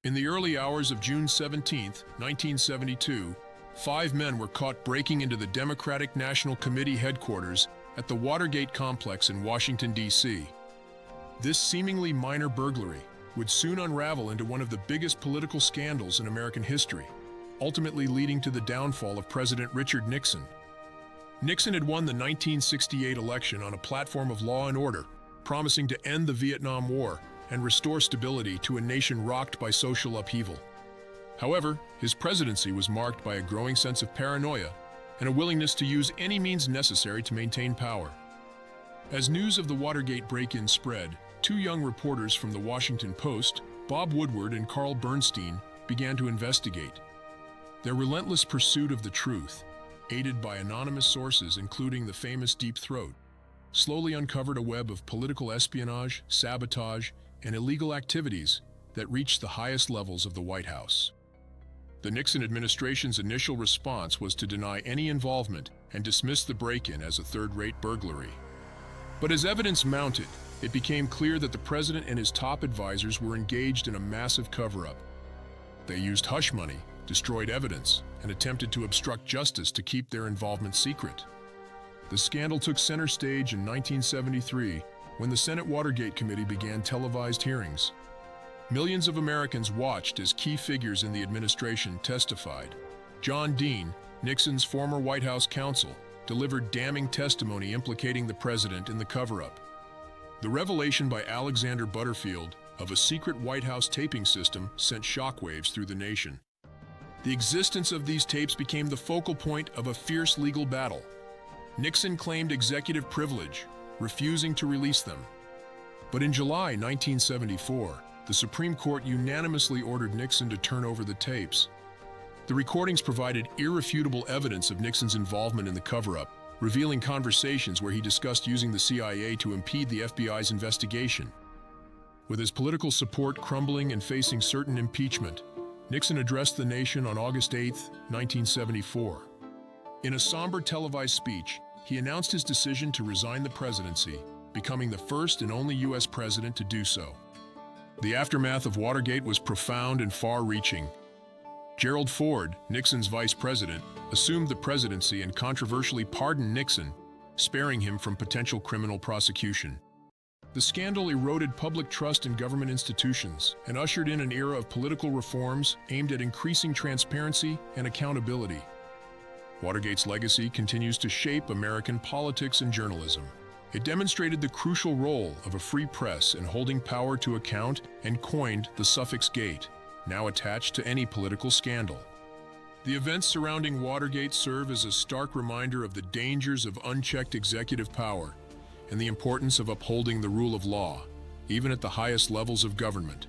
In the early hours of June 17, 1972, 5 men were caught breaking into the Democratic National Committee headquarters at the Watergate complex in Washington, D.C. This seemingly minor burglary would soon unravel into one of the biggest political scandals in American history, ultimately leading to the downfall of President Richard Nixon. Nixon had won the 1968 election on a platform of law and order, promising to end the Vietnam War and restore stability to a nation rocked by social upheaval. However, his presidency was marked by a growing sense of paranoia and a willingness to use any means necessary to maintain power. As news of the Watergate break-in spread, 2 young reporters from the Washington Post, Bob Woodward and Carl Bernstein, began to investigate. Their relentless pursuit of the truth, aided by anonymous sources including the famous Deep Throat, slowly uncovered a web of political espionage, sabotage, and illegal activities that reached the highest levels of the White House. The Nixon administration's initial response was to deny any involvement and dismiss the break-in as a third-rate burglary. But as evidence mounted, it became clear that the president and his top advisors were engaged in a massive cover-up. They used hush money, destroyed evidence, and attempted to obstruct justice to keep their involvement secret. The scandal took center stage in 1973 when the Senate Watergate Committee began televised hearings. Millions of Americans watched as key figures in the administration testified. John Dean, Nixon's former White House counsel, delivered damning testimony implicating the president in the cover-up. The revelation by Alexander Butterfield of a secret White House taping system sent shockwaves through the nation. The existence of these tapes became the focal point of a fierce legal battle. Nixon claimed executive privilege, refusing to release them. But in July 1974, the Supreme Court unanimously ordered Nixon to turn over the tapes. The recordings provided irrefutable evidence of Nixon's involvement in the cover-up, revealing conversations where he discussed using the CIA to impede the FBI's investigation. With his political support crumbling and facing certain impeachment, Nixon addressed the nation on August 8, 1974. In a somber televised speech, he announced his decision to resign the presidency, becoming the first and only U.S. president to do so. The aftermath of Watergate was profound and far-reaching. Gerald Ford, Nixon's vice president, assumed the presidency and controversially pardoned Nixon, sparing him from potential criminal prosecution. The scandal eroded public trust in government institutions and ushered in an era of political reforms aimed at increasing transparency and accountability. Watergate's legacy continues to shape American politics and journalism. It demonstrated the crucial role of a free press in holding power to account and coined the suffix "gate," now attached to any political scandal. The events surrounding Watergate serve as a stark reminder of the dangers of unchecked executive power and the importance of upholding the rule of law, even at the highest levels of government.